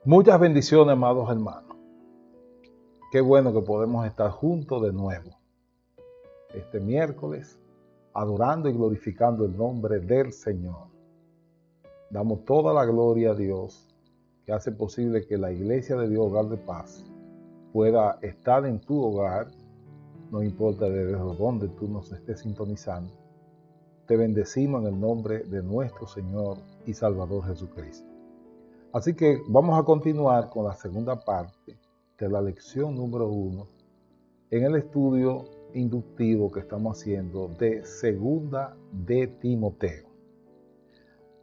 Muchas bendiciones, amados hermanos. Qué bueno que podemos estar juntos de nuevo este miércoles, adorando y glorificando el nombre del Señor. Damos toda la gloria a Dios, que hace posible que la Iglesia de Dios, Hogar de Paz, pueda estar en tu hogar, no importa desde dónde tú nos estés sintonizando. Te bendecimos en el nombre de nuestro Señor y Salvador Jesucristo. Así que vamos a continuar con la segunda parte de la lección número 1 en el estudio inductivo que estamos haciendo de Segunda de Timoteo.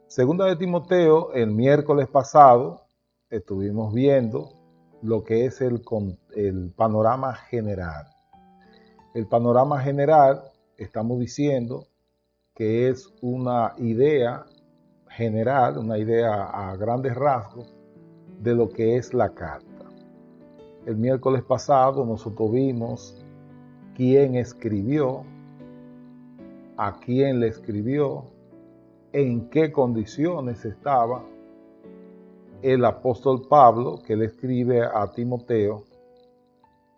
Segunda de Timoteo, el miércoles pasado estuvimos viendo lo que es el panorama general. El panorama general, estamos diciendo que es una idea general, una idea a grandes rasgos de lo que es la carta. El miércoles pasado nosotros vimos quién escribió, a quién le escribió, en qué condiciones estaba el apóstol Pablo que le escribe a Timoteo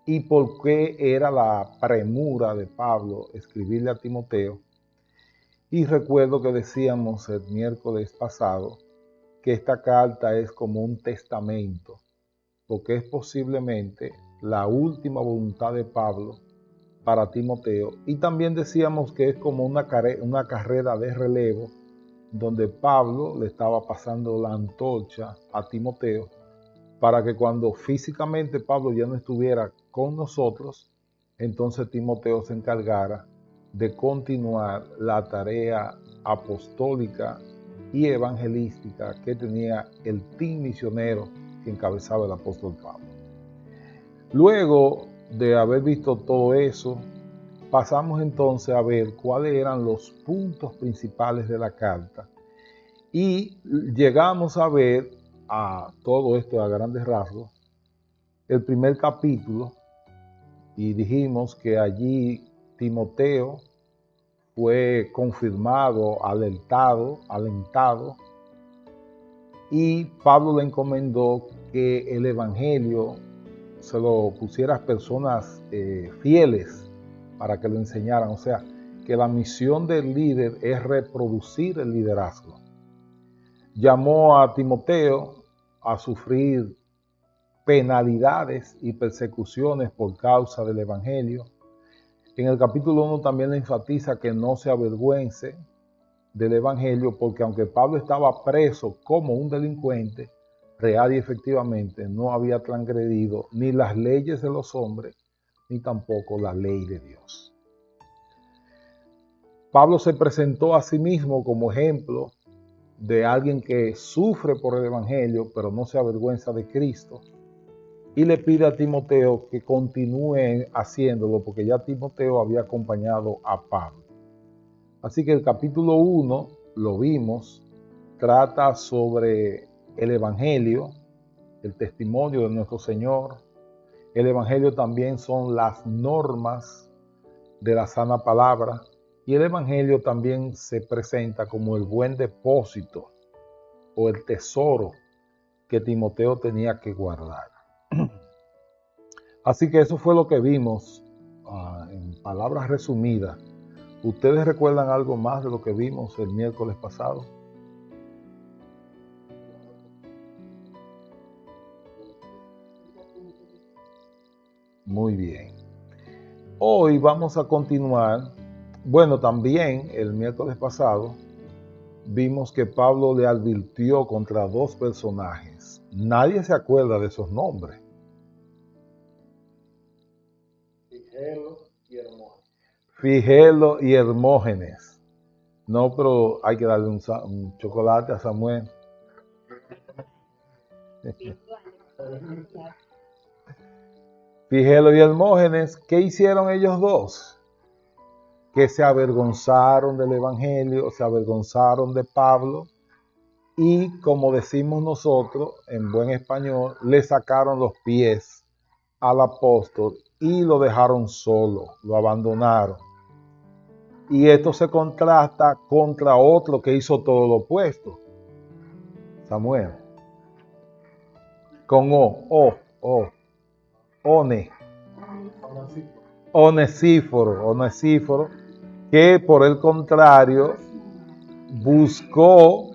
y por qué era la premura de Pablo escribirle a Timoteo. Y recuerdo que decíamos el miércoles pasado que esta carta es como un testamento, porque es posiblemente la última voluntad de Pablo para Timoteo. Y también decíamos que es como una carrera de relevo, donde Pablo le estaba pasando la antorcha a Timoteo, para que cuando físicamente Pablo ya no estuviera con nosotros, entonces Timoteo se encargara de continuar la tarea apostólica y evangelística que tenía el team misionero que encabezaba el apóstol Pablo. Luego de haber visto todo eso, pasamos entonces a ver cuáles eran los puntos principales de la carta y llegamos a ver a todo esto a grandes rasgos el primer capítulo y dijimos que allí Timoteo fue confirmado, alentado y Pablo le encomendó que el evangelio se lo pusiera a personas fieles para que lo enseñaran. O sea, que la misión del líder es reproducir el liderazgo. Llamó a Timoteo a sufrir penalidades y persecuciones por causa del evangelio. En el capítulo 1 también le enfatiza que no se avergüence del evangelio, porque aunque Pablo estaba preso como un delincuente, real y efectivamente no había transgredido ni las leyes de los hombres, ni tampoco la ley de Dios. Pablo se presentó a sí mismo como ejemplo de alguien que sufre por el evangelio, pero no se avergüenza de Cristo. Y le pide a Timoteo que continúe haciéndolo, porque ya Timoteo había acompañado a Pablo. Así que el capítulo 1, lo vimos, trata sobre el evangelio, el testimonio de nuestro Señor. El evangelio también son las normas de la sana palabra. Y el evangelio también se presenta como el buen depósito o el tesoro que Timoteo tenía que guardar. Así que eso fue lo que vimos en palabras resumidas. ¿Ustedes recuerdan algo más de lo que vimos el miércoles pasado? Muy bien. Hoy vamos a continuar. Bueno, también el miércoles pasado vimos que Pablo le advirtió contra dos personajes. Nadie se acuerda de esos nombres. Figelo y Hermógenes. No, pero hay que darle un chocolate a Samuel. Figelo y Hermógenes, ¿qué hicieron ellos dos? Que se avergonzaron del evangelio, se avergonzaron de Pablo y, como decimos nosotros en buen español, le sacaron los pies al apóstol y lo dejaron solo, lo abandonaron. Y esto se contrasta contra otro que hizo todo lo opuesto, Samuel. con Onesíforo, que por el contrario buscó,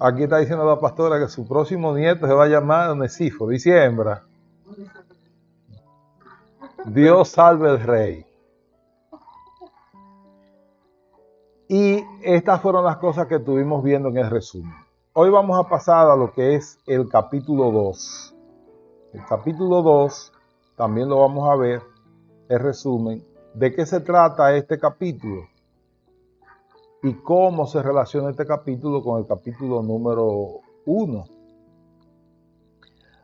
aquí está diciendo la pastora que su próximo nieto se va a llamar Onesíforo, y siembra. Dios salve el rey. Y estas fueron las cosas que estuvimos viendo en el resumen. Hoy vamos a pasar a lo que es el capítulo 2. El capítulo 2 también lo vamos a ver, el resumen. ¿De qué se trata este capítulo? Y cómo se relaciona este capítulo con el capítulo número 1.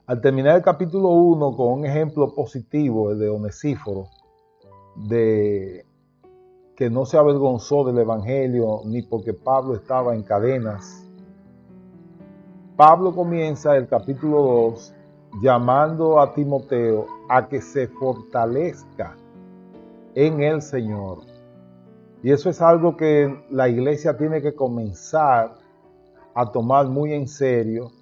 Al terminar el capítulo 1 con un ejemplo positivo, el de Onesíforo, de que no se avergonzó del evangelio ni porque Pablo estaba en cadenas, Pablo comienza el capítulo 2 llamando a Timoteo a que se fortalezca en el Señor. Y eso es algo que la iglesia tiene que comenzar a tomar muy en serio.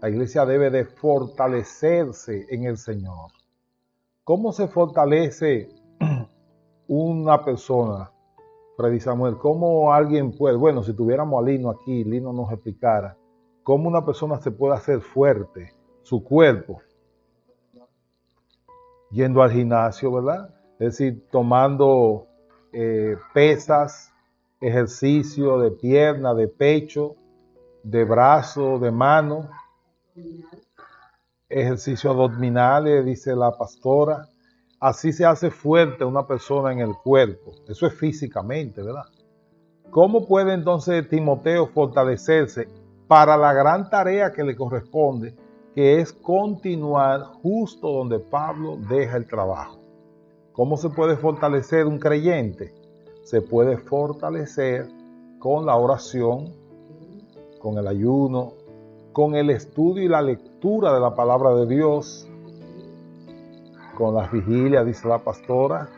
La iglesia debe de fortalecerse en el Señor. ¿Cómo se fortalece una persona? Freddy Samuel, ¿cómo alguien puede? Bueno, si tuviéramos a Lino aquí, Lino nos explicara cómo una persona se puede hacer fuerte, su cuerpo, yendo al gimnasio, ¿verdad? Es decir, tomando pesas, ejercicio de pierna, de pecho, de brazo, de mano, ejercicio abdominales, dice la pastora. Así se hace fuerte una persona en el cuerpo. Eso es físicamente, ¿verdad? ¿Cómo puede entonces Timoteo fortalecerse para la gran tarea que le corresponde, que es continuar justo donde Pablo deja el trabajo? ¿Cómo se puede fortalecer un creyente? Se puede fortalecer con la oración, con el ayuno, con el estudio y la lectura de la palabra de Dios, con las vigilias, dice la pastora.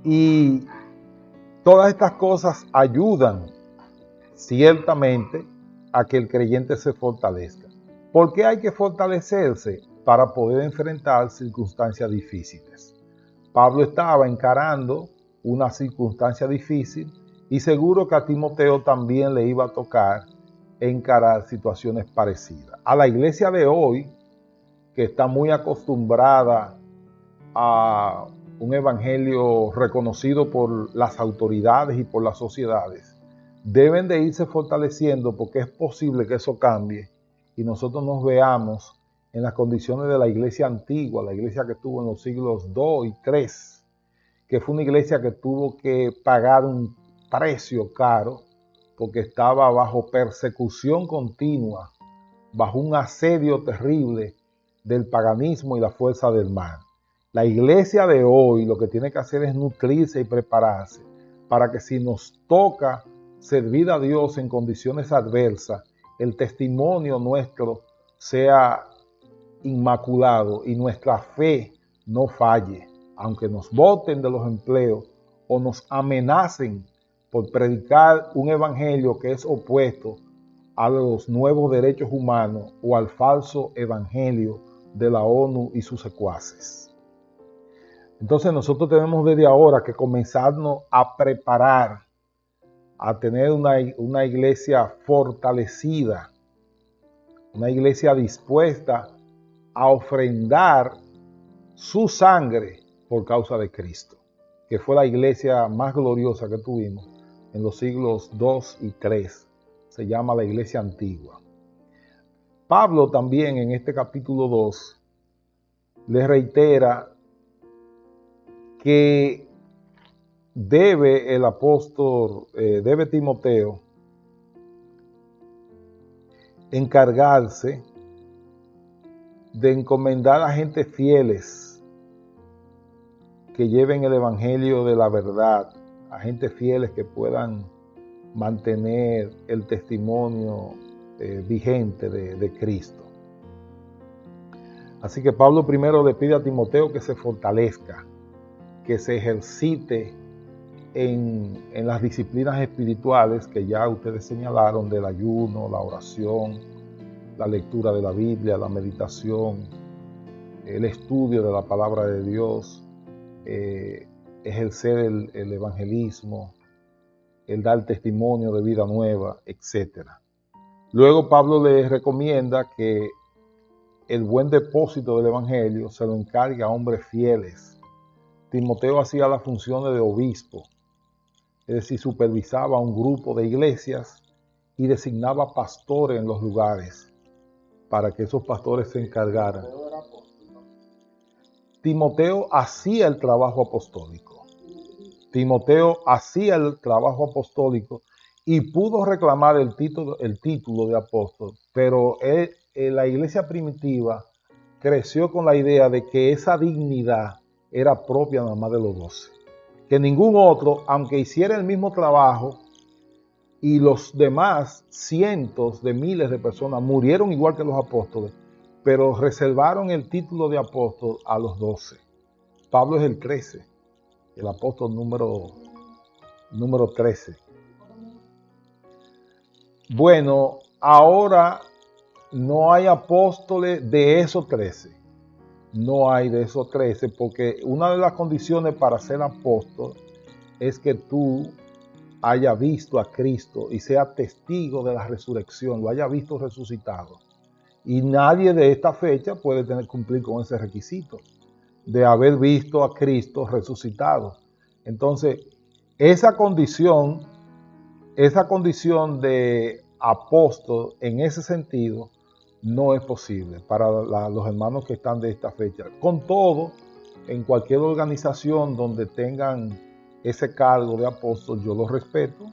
Y todas estas cosas ayudan ciertamente a que el creyente se fortalezca. ¿Por qué hay que fortalecerse? Para poder enfrentar circunstancias difíciles. Pablo estaba encarando una circunstancia difícil y seguro que a Timoteo también le iba a tocar encarar situaciones parecidas. A la iglesia de hoy, que está muy acostumbrada a un evangelio reconocido por las autoridades y por las sociedades, deben de irse fortaleciendo porque es posible que eso cambie y nosotros nos veamos en las condiciones de la iglesia antigua, la iglesia que estuvo en los siglos II y III, que fue una iglesia que tuvo que pagar un precio caro porque estaba bajo persecución continua, bajo un asedio terrible del paganismo y la fuerza del mal. La iglesia de hoy lo que tiene que hacer es nutrirse y prepararse para que si nos toca servir a Dios en condiciones adversas, el testimonio nuestro sea inmaculado y nuestra fe no falle, aunque nos boten de los empleos o nos amenacen por predicar un evangelio que es opuesto a los nuevos derechos humanos o al falso evangelio de la ONU y sus secuaces. Entonces nosotros tenemos desde ahora que comenzarnos a preparar, a tener una iglesia fortalecida, una iglesia dispuesta a ofrendar su sangre por causa de Cristo, que fue la iglesia más gloriosa que tuvimos en los siglos II y III. Se llama la iglesia antigua. Pablo también en este capítulo 2 le reitera que debe el apóstol, debe Timoteo encargarse de encomendar a gente fieles que lleven el evangelio de la verdad, a gente fieles que puedan mantener el testimonio vigente de Cristo. Así que Pablo primero le pide a Timoteo que se fortalezca, que se ejercite en las disciplinas espirituales que ya ustedes señalaron, del ayuno, la oración, la lectura de la Biblia, la meditación, el estudio de la palabra de Dios, ejercer el evangelismo, el dar testimonio de vida nueva, etc. Luego Pablo les recomienda que el buen depósito del evangelio se lo encargue a hombres fieles. Timoteo hacía las funciones de obispo, es decir, supervisaba un grupo de iglesias y designaba pastores en los lugares para que esos pastores se encargaran. Timoteo hacía el trabajo apostólico. Timoteo hacía el trabajo apostólico y pudo reclamar el título de apóstol, pero la iglesia primitiva creció con la idea de que esa dignidad era propia nada más de los 12. Que ningún otro, aunque hiciera el mismo trabajo, y los demás cientos de miles de personas murieron igual que los apóstoles, pero reservaron el título de apóstol a los 12. Pablo es el 13, el apóstol número 13. Bueno, ahora no hay apóstoles de esos 13. No hay de esos 13, porque una de las condiciones para ser apóstol es que tú haya visto a Cristo y sea testigo de la resurrección, lo haya visto resucitado. Y nadie de esta fecha puede cumplir con ese requisito de haber visto a Cristo resucitado. Entonces, esa condición de apóstol en ese sentido no es posible para los hermanos que están de esta fecha. Con todo, en cualquier organización donde tengan ese cargo de apóstol, yo lo respeto,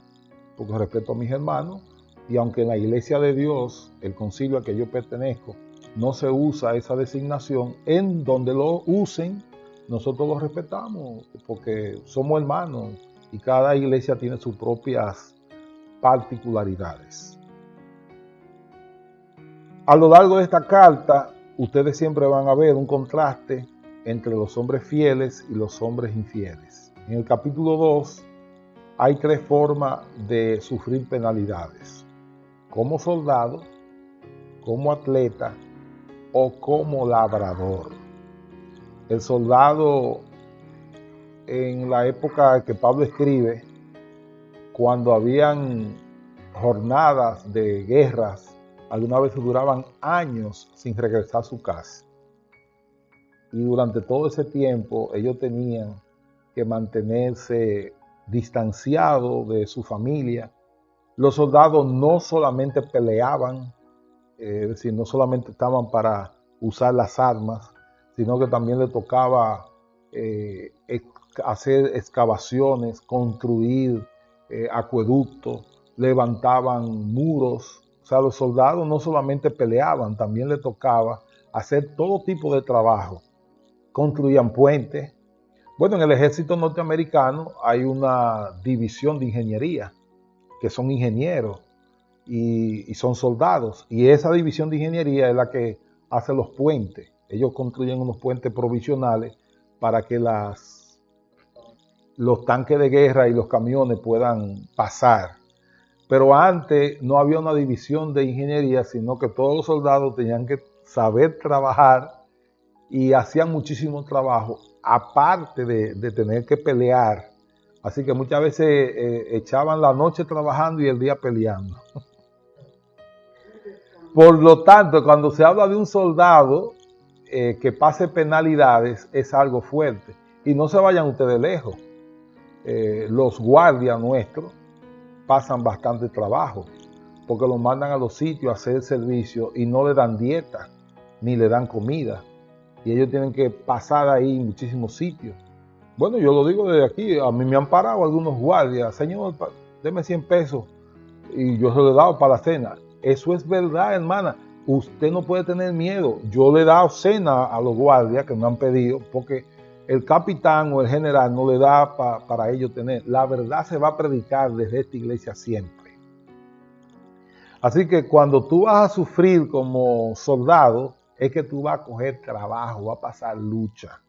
porque respeto a mis hermanos, y aunque en la Iglesia de Dios, el concilio al que yo pertenezco, no se usa esa designación, en donde lo usen, nosotros lo respetamos, porque somos hermanos y cada iglesia tiene sus propias particularidades. A lo largo de esta carta, ustedes siempre van a ver un contraste entre los hombres fieles y los hombres infieles. En el capítulo 2 hay 3 formas de sufrir penalidades: como soldado, como atleta o como labrador. El soldado, en la época que Pablo escribe, cuando habían jornadas de guerras, algunas veces duraban años sin regresar a su casa. Y durante todo ese tiempo ellos tenían que mantenerse distanciados de su familia. Los soldados no solamente peleaban, es decir, no solamente estaban para usar las armas, sino que también les tocaba hacer excavaciones, construir acueductos, levantaban muros. O sea, los soldados no solamente peleaban, también les tocaba hacer todo tipo de trabajo. Construían puentes. Bueno, en el ejército norteamericano hay una división de ingeniería, que son ingenieros y son soldados. Y esa división de ingeniería es la que hace los puentes. Ellos construyen unos puentes provisionales para que los tanques de guerra y los camiones puedan pasar. Pero antes no había una división de ingeniería, sino que todos los soldados tenían que saber trabajar y hacían muchísimo trabajo, aparte de tener que pelear. Así que muchas veces echaban la noche trabajando y el día peleando. Por lo tanto, cuando se habla de un soldado que pase penalidades, es algo fuerte. Y no se vayan ustedes lejos. Los guardias nuestros pasan bastante trabajo, porque los mandan a los sitios a hacer servicio y no le dan dieta, ni le dan comida. Y ellos tienen que pasar ahí en muchísimos sitios. Bueno, yo lo digo desde aquí, a mí me han parado algunos guardias: señor, deme 100 pesos, y yo se lo he dado para la cena. Eso es verdad, hermana. Usted no puede tener miedo. Yo le he dado cena a los guardias que me han pedido, porque el capitán o el general no le da para ellos tener. La verdad se va a predicar desde esta iglesia siempre. Así que cuando tú vas a sufrir como soldado, es que tú vas a coger trabajo, vas a pasar lucha.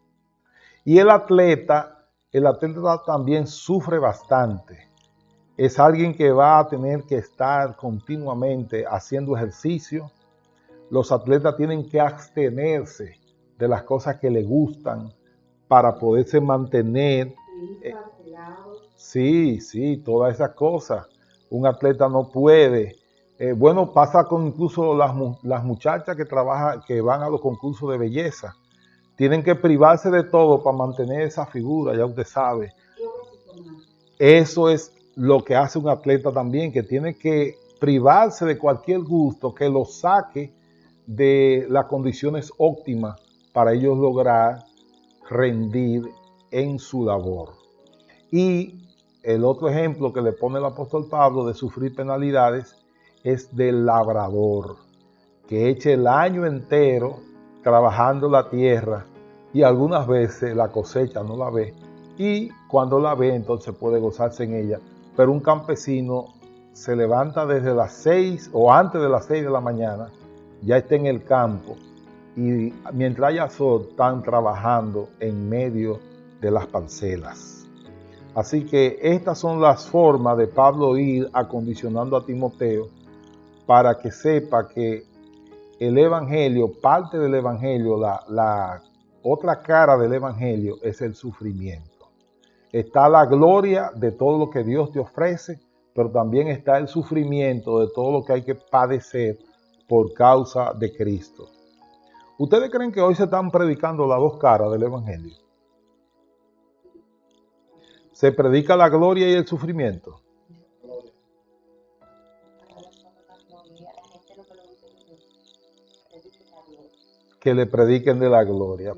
Y el atleta el atleta también sufre bastante. Es alguien que va a tener que estar continuamente haciendo ejercicio. Los atletas tienen que abstenerse de las cosas que les gustan para poderse mantener. Sí, todas esas cosas. Un atleta no puede. Bueno, pasa con incluso las muchachas que trabajan, que van a los concursos de belleza. Tienen que privarse de todo para mantener esa figura, ya usted sabe. Eso es lo que hace un atleta también, que tiene que privarse de cualquier gusto que lo saque de las condiciones óptimas para ellos lograr rendir en su labor. Y el otro ejemplo que le pone el apóstol Pablo de sufrir penalidades es del labrador, que echa el año entero trabajando la tierra y algunas veces la cosecha no la ve, y cuando la ve entonces puede gozarse en ella. Pero un campesino se levanta desde las 6 o antes de las 6 de la mañana, ya está en el campo, y mientras haya sol están trabajando en medio de las parcelas. Así que estas son las formas de Pablo ir acondicionando a Timoteo para que sepa que el Evangelio, parte del Evangelio, la otra cara del Evangelio es el sufrimiento. Está la gloria de todo lo que Dios te ofrece, pero también está el sufrimiento de todo lo que hay que padecer por causa de Cristo. ¿Ustedes creen que hoy se están predicando las dos caras del Evangelio? ¿Se predica la gloria y el sufrimiento? Que le prediquen de la gloria.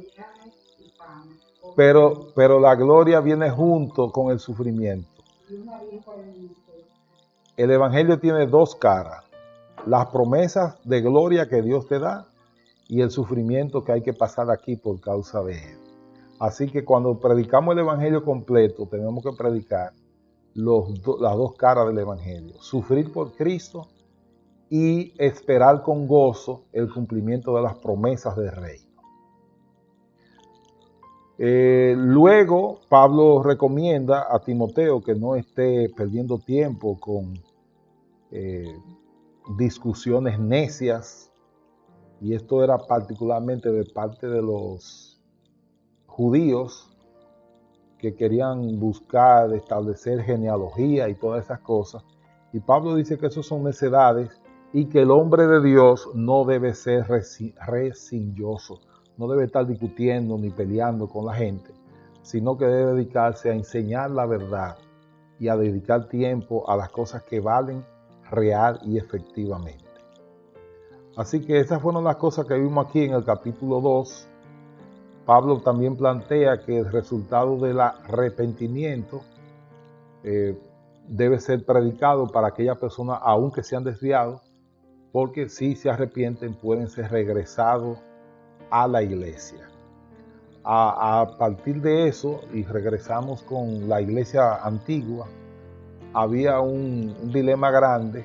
Pero la gloria viene junto con el sufrimiento. El Evangelio tiene dos caras: las promesas de gloria que Dios te da y el sufrimiento que hay que pasar aquí por causa de él. Así que cuando predicamos el Evangelio completo, tenemos que predicar las dos caras del Evangelio: sufrir por Cristo y esperar con gozo el cumplimiento de las promesas del reino. Luego Pablo recomienda a Timoteo que no esté perdiendo tiempo con discusiones necias, y esto era particularmente de parte de los judíos que querían buscar establecer genealogía y todas esas cosas. Y Pablo dice que eso son necedades y que el hombre de Dios no debe ser rencilloso, no debe estar discutiendo ni peleando con la gente, sino que debe dedicarse a enseñar la verdad y a dedicar tiempo a las cosas que valen real y efectivamente. Así que esas fueron las cosas que vimos aquí en el capítulo 2. Pablo también plantea que el resultado del arrepentimiento debe ser predicado para aquellas personas, aunque se han desviado, porque si se arrepienten pueden ser regresados a la iglesia. A partir de eso, y regresamos con la iglesia antigua, había un dilema grande,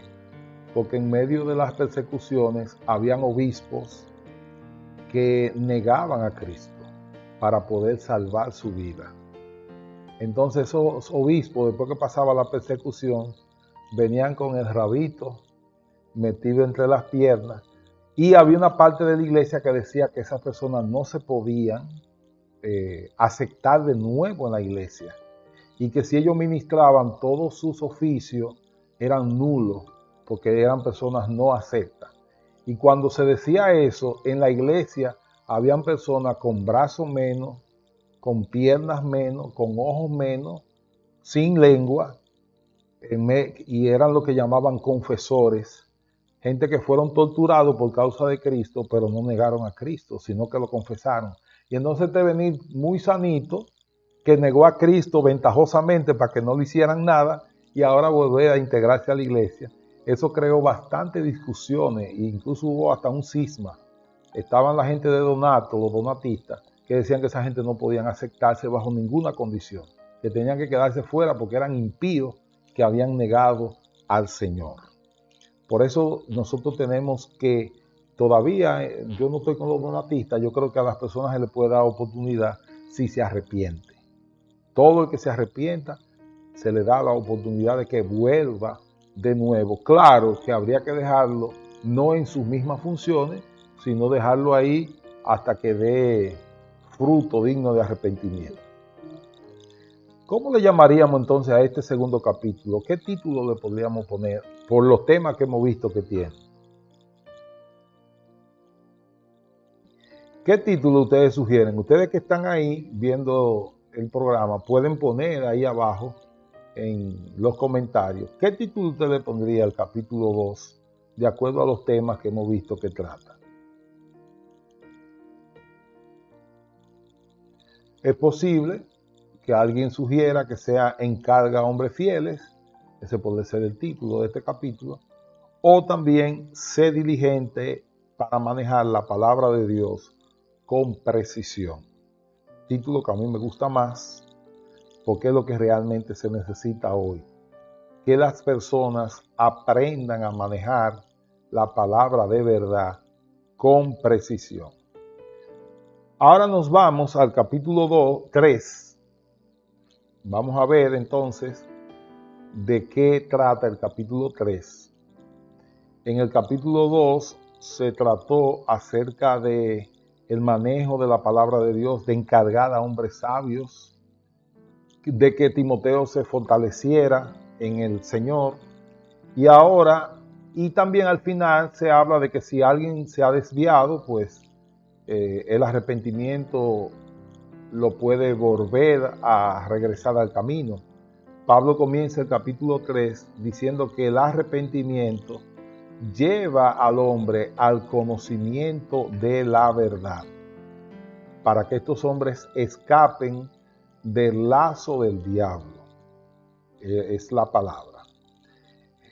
porque en medio de las persecuciones habían obispos que negaban a Cristo para poder salvar su vida. Entonces esos obispos, después que pasaba la persecución, venían con el rabito metido entre las piernas, y había una parte de la iglesia que decía que esas personas no se podían aceptar de nuevo en la iglesia, y que si ellos ministraban, todos sus oficios eran nulos, porque eran personas no aceptas. Y cuando se decía eso, en la iglesia habían personas con brazos menos, con piernas menos, con ojos menos, sin lengua, y eran lo que llamaban confesores, gente que fueron torturados por causa de Cristo, pero no negaron a Cristo, sino que lo confesaron. Y entonces te venir muy sanito, que negó a Cristo ventajosamente para que no le hicieran nada, y ahora volver a integrarse a la iglesia. Eso creó bastantes discusiones, e incluso hubo hasta un cisma. Estaban la gente de Donato, los donatistas, que decían que esa gente no podían aceptarse bajo ninguna condición, que tenían que quedarse fuera porque eran impíos que habían negado al Señor. Por eso nosotros tenemos que, todavía, yo no estoy con los donatistas, yo creo que a las personas se les puede dar oportunidad si se arrepienten. Todo el que se arrepienta, se le da la oportunidad de que vuelva de nuevo. Claro que habría que dejarlo no en sus mismas funciones, sino dejarlo ahí hasta que dé fruto digno de arrepentimiento. ¿Cómo le llamaríamos entonces a este segundo capítulo? ¿Qué título le podríamos poner por los temas que hemos visto que tiene? ¿Qué título ustedes sugieren? Ustedes que están ahí viendo el programa, pueden poner ahí abajo en los comentarios qué título usted le pondría al capítulo 2 de acuerdo a los temas que hemos visto que trata. Es posible que alguien sugiera que sea Encarga a hombres fieles, ese puede ser el título de este capítulo, o también Sé diligente para manejar la palabra de Dios con precisión. Título que a mí me gusta más porque es lo que realmente se necesita hoy. Que las personas aprendan a manejar la palabra de verdad con precisión. Ahora nos vamos al capítulo 3. Vamos a ver entonces de qué trata el capítulo 3. En el capítulo 2 se trató acerca de el manejo de la palabra de Dios, de encargar a hombres sabios, de que Timoteo se fortaleciera en el Señor. Y ahora, y también al final se habla de que si alguien se ha desviado, pues el arrepentimiento lo puede volver a regresar al camino. Pablo comienza el capítulo 3 diciendo que el arrepentimiento lleva al hombre al conocimiento de la verdad, para que estos hombres escapen del lazo del diablo. Es la palabra.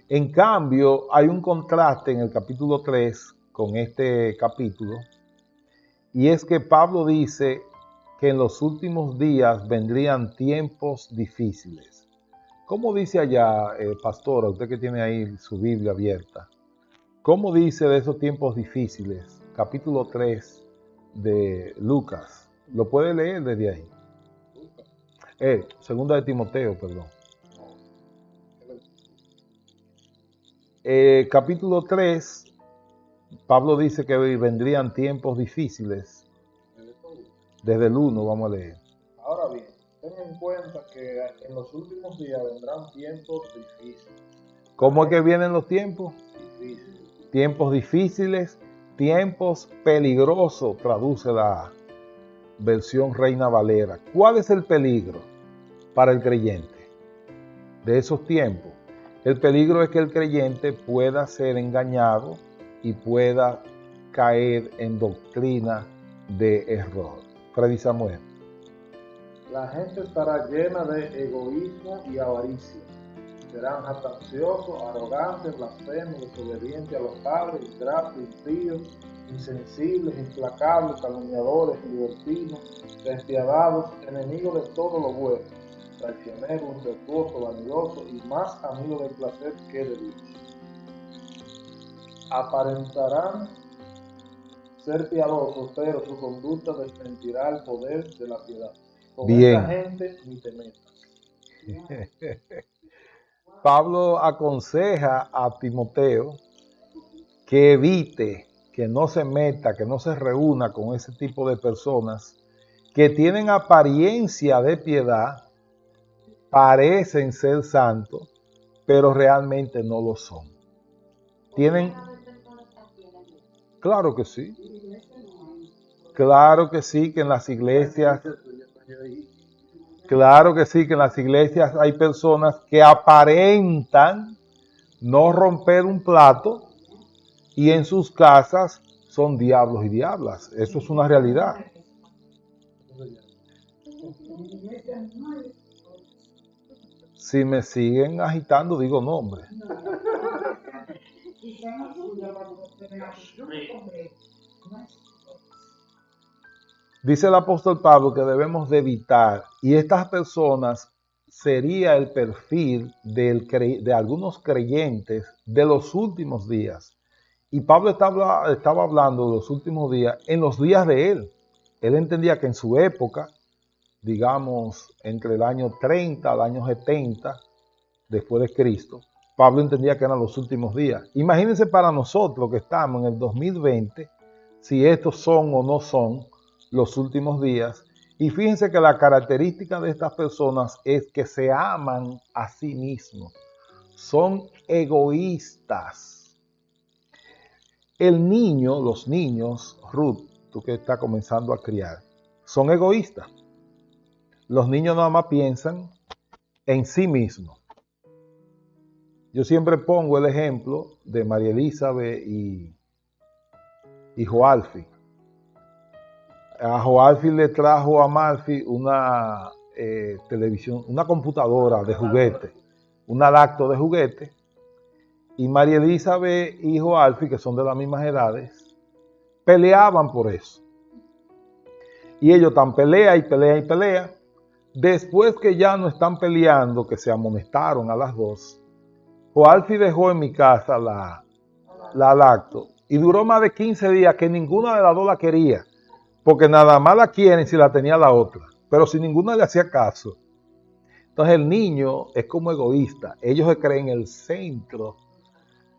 En cambio, hay un contraste en el capítulo 3 con este capítulo, y es que Pablo dice que en los últimos días vendrían tiempos difíciles. ¿Cómo dice allá, pastora, usted que tiene ahí su Biblia abierta? ¿Cómo dice de esos tiempos difíciles? Capítulo 3 de Lucas. ¿Lo puede leer desde ahí? Segunda de Timoteo, perdón. Capítulo 3, Pablo dice que vendrían tiempos difíciles. Desde el 1 vamos a leer. Ahora bien, ten en cuenta que en los últimos días vendrán tiempos difíciles. ¿Cómo es que vienen los tiempos? Difíciles. Tiempos difíciles, tiempos peligrosos, traduce la versión Reina Valera. ¿Cuál es el peligro para el creyente de esos tiempos? El peligro es que el creyente pueda ser engañado y pueda caer en doctrina de error. Freddy Samuel. La gente estará llena de egoísmo y avaricia. Serán jactanciosos, arrogantes, blasfemos, desobedientes a los padres, ingratos, impíos, insensibles, implacables, calumniadores, libertinos, despiadados, enemigos de todo lo bueno, traicioneros, irrespetuosos, vanidosos y más amigos del placer que de Dios. Aparentarán ser piadosos, pero su conducta desmentirá el poder de la piedad. Con Bien. esta gente ni te metas. Pablo aconseja a Timoteo que evite, que no se meta, que no se reúna con ese tipo de personas que tienen apariencia de piedad, parecen ser santos, pero realmente no lo son. Tienen... Claro que sí. Claro que sí, que en las iglesias... Claro que sí, que en las iglesias hay personas que aparentan no romper un plato y en sus casas son diablos y diablas. Eso es una realidad. Si me siguen agitando, digo nombre. Dice el apóstol Pablo que debemos de evitar, y estas personas sería el perfil de algunos creyentes de los últimos días. Y Pablo estaba hablando de los últimos días en los días de él. Él entendía que en su época digamos, entre el año 30 al año 70 después de Cristo, Pablo entendía que eran los últimos días. Imagínense para nosotros que estamos en el 2020, si estos son o no son los últimos días. Y fíjense que la característica de estas personas es que se aman a sí mismos. Son egoístas. El niño, los niños, Ruth, tú que estás comenzando a criar, son egoístas. Los niños nada más piensan en sí mismos. Yo siempre pongo el ejemplo de María Elizabeth y Joalfi. A Joalfi le trajo a Malfi una televisión, una computadora de juguete, una lacto de juguete, y María Elizabeth y Joalfi, que son de las mismas edades, peleaban por eso. Y ellos están pelea y pelea y pelea. Después que ya no están peleando, que se amonestaron a las dos, Joalfi dejó en mi casa la lacto y duró más de 15 días que ninguna de las dos la quería, porque nada más la quieren si la tenía la otra, pero si ninguna le hacía caso. Entonces el niño es como egoísta, ellos se creen el centro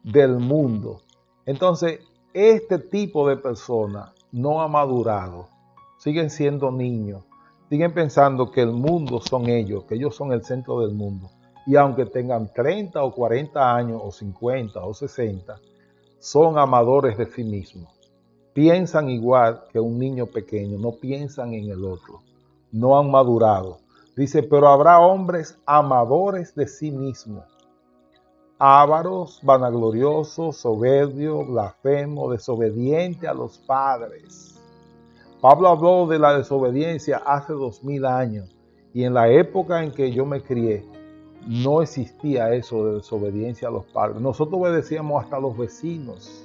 del mundo. Entonces este tipo de personas no ha madurado, siguen siendo niños, siguen pensando que el mundo son ellos, que ellos son el centro del mundo. Y aunque tengan 30 o 40 años o 50 o 60, son amadores de sí mismos. Piensan igual que un niño pequeño, no piensan en el otro, no han madurado. Dice, pero habrá hombres amadores de sí mismos, ávaros, vanagloriosos, soberbios, blasfemos, desobedientes a los padres. Pablo habló de la desobediencia hace 2000 años y en la época en que yo me crié, no existía eso de desobediencia a los padres. Nosotros obedecíamos hasta los vecinos.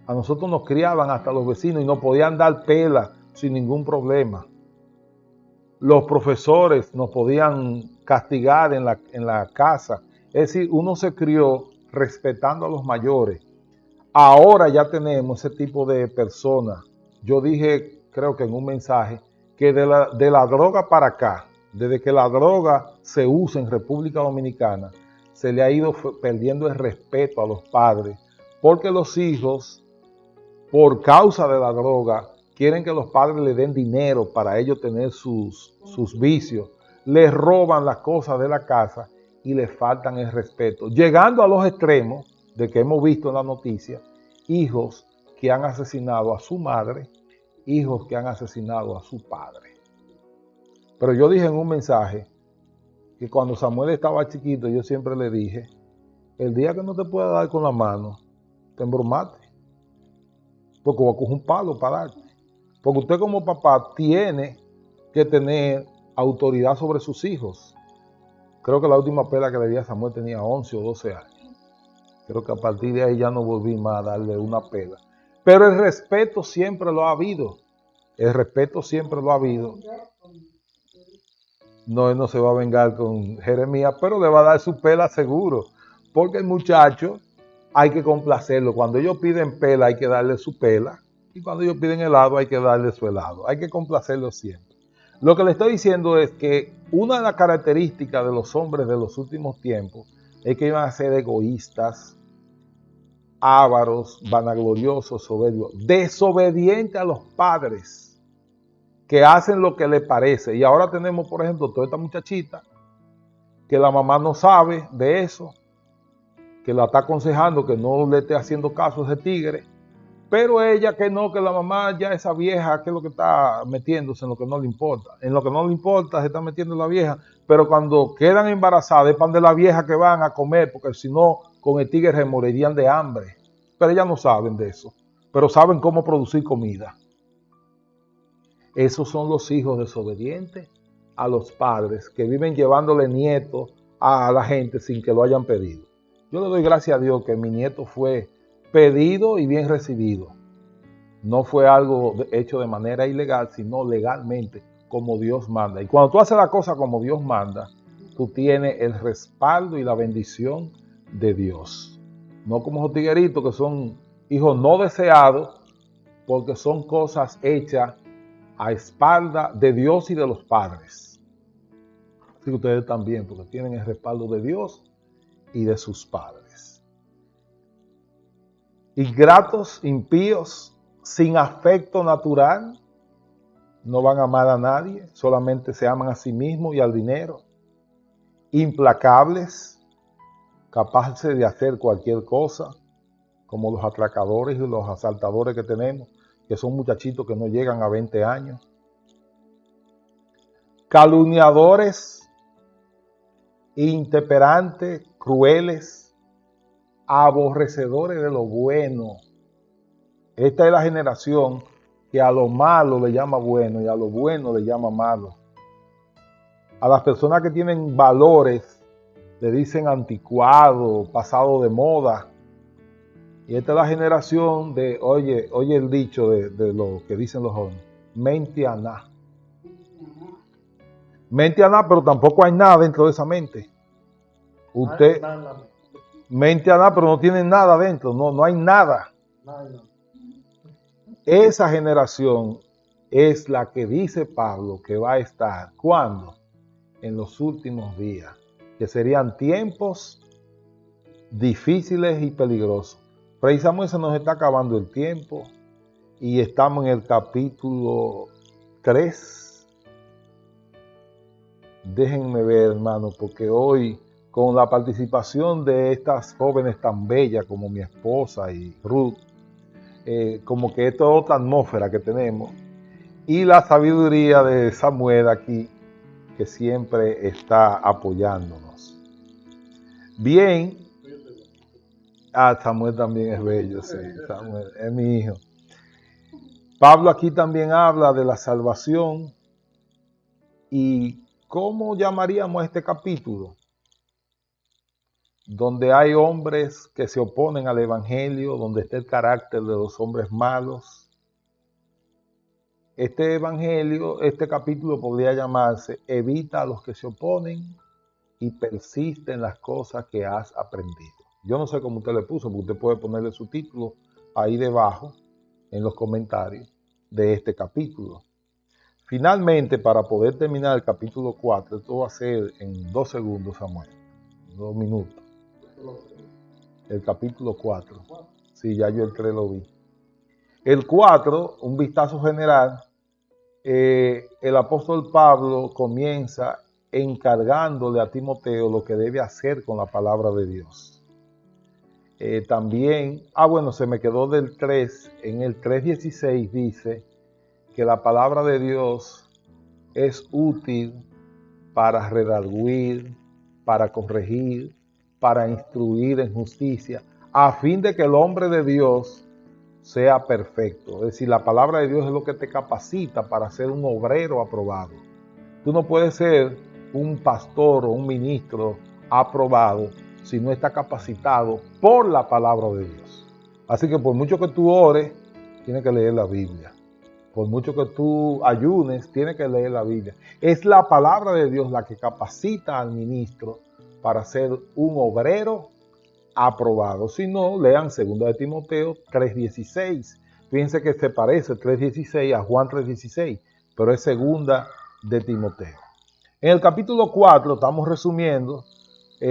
A nosotros nos criaban hasta los vecinos y nos podían dar pela sin ningún problema. Los profesores nos podían castigar en la casa. Es decir, uno se crió respetando a los mayores. Ahora ya tenemos ese tipo de personas. Yo dije, creo que en un mensaje, que de la droga para acá, desde que la droga se usa en República Dominicana, se le ha ido perdiendo el respeto a los padres, porque los hijos, por causa de la droga, quieren que los padres le den dinero para ellos tener sus vicios, les roban las cosas de la casa y les faltan el respeto, llegando a los extremos de que hemos visto en la noticia, hijos que han asesinado a su madre, hijos que han asesinado a su padre. Pero yo dije en un mensaje que cuando Samuel estaba chiquito, yo siempre le dije, el día que no te pueda dar con la mano, te embromaste. Porque va a coger un palo para darte. Porque usted como papá tiene que tener autoridad sobre sus hijos. Creo que la última pela que le di a Samuel tenía 11 o 12 años. Creo que a partir de ahí ya no volví más a darle una pela. Pero el respeto siempre lo ha habido. El respeto siempre lo ha habido. No, él no se va a vengar con Jeremías, pero le va a dar su pela seguro. Porque el muchacho hay que complacerlo. Cuando ellos piden pela hay que darle su pela. Y cuando ellos piden helado hay que darle su helado. Hay que complacerlo siempre. Lo que le estoy diciendo es que una de las características de los hombres de los últimos tiempos es que iban a ser egoístas, ávaros, vanagloriosos, soberbios, desobedientes a los padres, que hacen lo que les parece. Y ahora tenemos, por ejemplo, toda esta muchachita que la mamá no sabe de eso, que la está aconsejando que no le esté haciendo caso a ese tigre, pero ella que no, que la mamá ya esa vieja, que es lo que está metiéndose en lo que no le importa. En lo que no le importa se está metiendo la vieja, pero cuando quedan embarazadas es pan de la vieja que van a comer, porque si no, con el tigre se morirían de hambre. Pero ellas no saben de eso, pero saben cómo producir comida. Esos son los hijos desobedientes a los padres, que viven llevándole nietos a la gente sin que lo hayan pedido. Yo le doy gracias a Dios que mi nieto fue pedido y bien recibido. No fue algo hecho de manera ilegal, sino legalmente, como Dios manda. Y cuando tú haces la cosa como Dios manda, tú tienes el respaldo y la bendición de Dios. No como esos tigueritos que son hijos no deseados, porque son cosas hechas a espalda de Dios y de los padres. Así que ustedes también, porque tienen el respaldo de Dios y de sus padres. Ingratos, impíos, sin afecto natural, no van a amar a nadie, solamente se aman a sí mismos y al dinero. Implacables, capaces de hacer cualquier cosa, como los atracadores y los asaltadores que tenemos, que son muchachitos que no llegan a 20 años. Calumniadores, intemperantes, crueles, aborrecedores de lo bueno. Esta es la generación que a lo malo le llama bueno y a lo bueno le llama malo. A las personas que tienen valores le dicen anticuado, pasado de moda. Y esta es la generación de, oye el dicho de lo que dicen los jóvenes, mente a nada. Mente a nada, pero tampoco hay nada dentro de esa mente. Usted, mente a nada, pero no tiene nada dentro, no hay nada. Esa generación es la que dice Pablo que va a estar, ¿cuándo? En los últimos días, que serían tiempos difíciles y peligrosos. Precisamente se nos está acabando el tiempo y estamos en el capítulo 3. Déjenme ver, hermano, porque hoy, con la participación de estas jóvenes tan bellas como mi esposa y Ruth, como que esto es otra atmósfera que tenemos, y la sabiduría de Samuel aquí, que siempre está apoyándonos. Bien, Samuel también es bello, sí, Samuel es mi hijo. Pablo aquí también habla de la salvación. ¿Y cómo llamaríamos a este capítulo? Donde hay hombres que se oponen al evangelio, donde está el carácter de los hombres malos. Este evangelio, este capítulo podría llamarse Evita a los que se oponen y persiste en las cosas que has aprendido. Yo no sé cómo usted le puso, porque usted puede ponerle su título ahí debajo en los comentarios de este capítulo. Finalmente, para poder terminar el capítulo 4, esto va a ser en 2 segundos, Samuel, 2 minutos. El capítulo 4. Sí, ya yo el 3 lo vi. El 4, un vistazo general, el apóstol Pablo comienza encargándole a Timoteo lo que debe hacer con la palabra de Dios. También, se me quedó del 3, en el 3:16 dice que la palabra de Dios es útil para redarguir, para corregir, para instruir en justicia, a fin de que el hombre de Dios sea perfecto. Es decir, la palabra de Dios es lo que te capacita para ser un obrero aprobado. Tú no puedes ser un pastor o un ministro aprobado si no está capacitado por la palabra de Dios. Así que por mucho que tú ores, tienes que leer la Biblia. Por mucho que tú ayunes, tienes que leer la Biblia. Es la palabra de Dios la que capacita al ministro para ser un obrero aprobado. Si no, lean 2 de Timoteo 3:16. Fíjense que se parece 3:16 a Juan 3:16, pero es 2 de Timoteo. En el capítulo 4, estamos resumiendo, va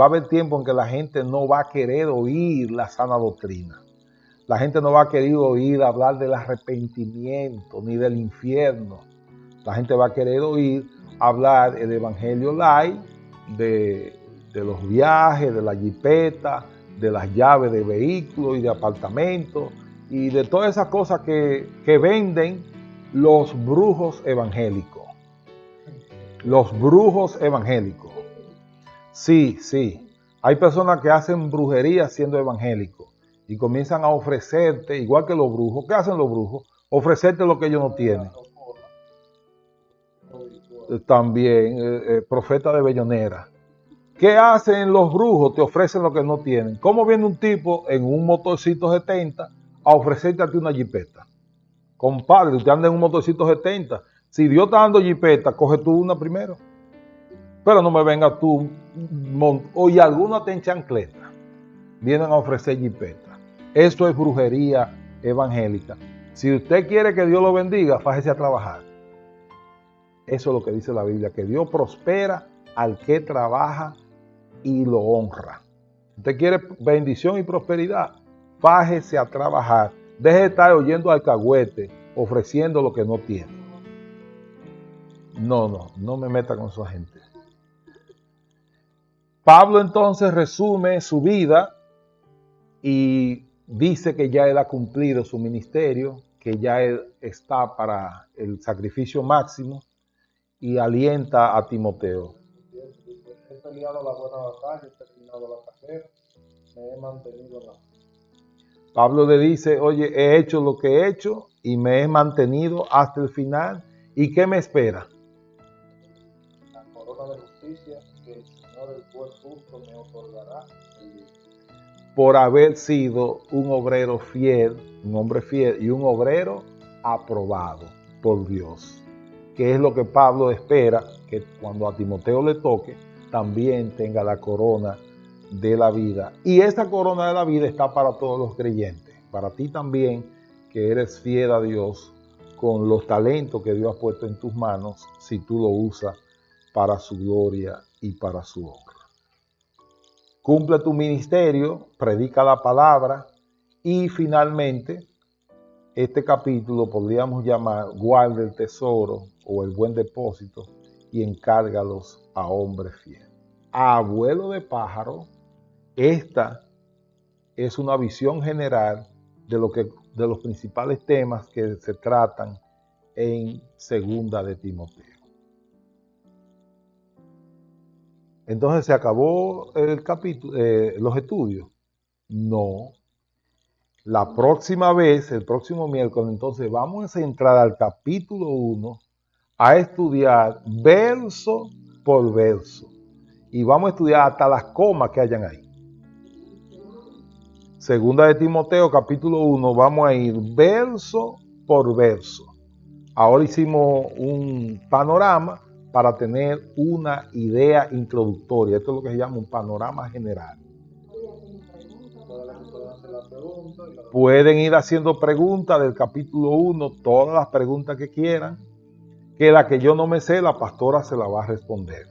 a haber tiempo en que la gente no va a querer oír la sana doctrina. La gente no va a querer oír hablar del arrepentimiento ni del infierno. La gente va a querer oír hablar el evangelio light de los viajes, de la jipeta, de las llaves de vehículos y de apartamentos y de todas esas cosas que venden los brujos evangélicos. Los brujos evangélicos. Sí. Hay personas que hacen brujería siendo evangélicos y comienzan a ofrecerte, igual que los brujos. ¿Qué hacen los brujos? Ofrecerte lo que ellos no tienen. También, profeta de Bellonera. ¿Qué hacen los brujos? Te ofrecen lo que no tienen. ¿Cómo viene un tipo en un motorcito 70 a ofrecerte a ti una jipeta? Compadre, usted anda en un motorcito 70. Si Dios está dando jipeta, coge tú una primero. Pero no me vengas tú, y algunos te en chancleta. Vienen a ofrecer jipeta. Esto es brujería evangélica. Si usted quiere que Dios lo bendiga, fájese a trabajar. Eso es lo que dice la Biblia, que Dios prospera al que trabaja y lo honra. Usted quiere bendición y prosperidad, fájese a trabajar. Deje de estar oyendo alcahuete, ofreciendo lo que no tiene. No me meta con esa gente. Pablo entonces resume su vida y dice que ya él ha cumplido su ministerio, que ya él está para el sacrificio máximo y alienta a Timoteo. He peleado la buena batalla, he terminado la carrera, me he mantenido en la... Pablo le dice, oye, he hecho lo que he hecho y me he mantenido hasta el final. ¿Y qué me espera? La corona de justicia que el Señor, el juez justo, me otorgará el día. Por haber sido un obrero fiel, un hombre fiel y un obrero aprobado por Dios. Que es lo que Pablo espera, que cuando a Timoteo le toque, también tenga la corona de la vida. Y esa corona de la vida está para todos los creyentes, para ti también, que eres fiel a Dios con los talentos que Dios ha puesto en tus manos, si tú lo usas para su gloria y para su honra. Cumple tu ministerio, predica la palabra y finalmente este capítulo podríamos llamar guarda el tesoro o el buen depósito y encárgalos a hombres fieles. A abuelo de pájaro, esta es una visión general de los principales temas que se tratan en Segunda de Timoteo. Entonces, ¿se acabó el capítulo, los estudios? No. La próxima vez, el próximo miércoles, entonces vamos a entrar al capítulo 1 a estudiar verso por verso. Y vamos a estudiar hasta las comas que hayan ahí. Segunda de Timoteo, capítulo 1, vamos a ir verso por verso. Ahora hicimos un panorama para tener una idea introductoria. Esto es lo que se llama un panorama general. Pueden ir haciendo preguntas del capítulo 1, todas las preguntas que quieran, que la que yo no me sé, la pastora se la va a responder.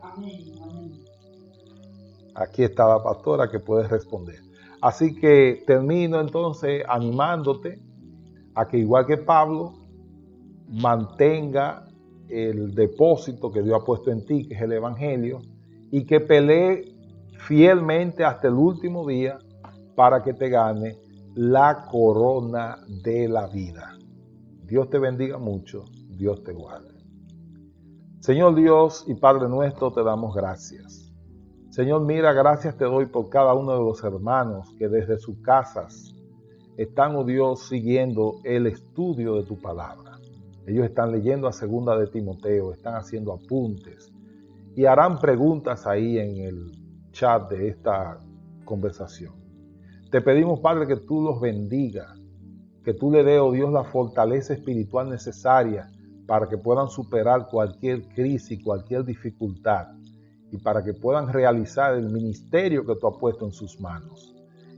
Aquí está la pastora que puede responder. Así que termino entonces animándote a que igual que Pablo, mantenga el depósito que Dios ha puesto en ti, que es el Evangelio, y que pelee fielmente hasta el último día para que te gane la corona de la vida. Dios te bendiga mucho, Dios te guarde. Señor Dios y Padre nuestro, te damos gracias. Señor, mira, gracias te doy por cada uno de los hermanos que desde sus casas están, oh Dios, siguiendo el estudio de tu palabra. Ellos están leyendo a Segunda de Timoteo, están haciendo apuntes y harán preguntas ahí en el chat de esta conversación. Te pedimos, Padre, que tú los bendigas, que tú le des, oh Dios, la fortaleza espiritual necesaria para que puedan superar cualquier crisis, cualquier dificultad y para que puedan realizar el ministerio que tú has puesto en sus manos.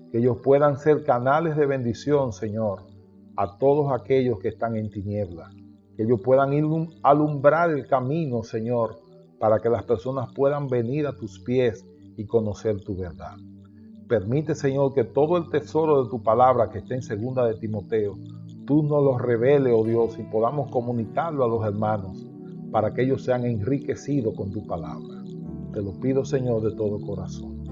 Que ellos puedan ser canales de bendición, Señor, a todos aquellos que están en tinieblas. Que ellos puedan alumbrar el camino, Señor, para que las personas puedan venir a tus pies y conocer tu verdad. Permite, Señor, que todo el tesoro de tu palabra que está en Segunda de Timoteo, tú nos lo reveles, oh Dios, y podamos comunicarlo a los hermanos para que ellos sean enriquecidos con tu palabra. Te lo pido, Señor, de todo corazón.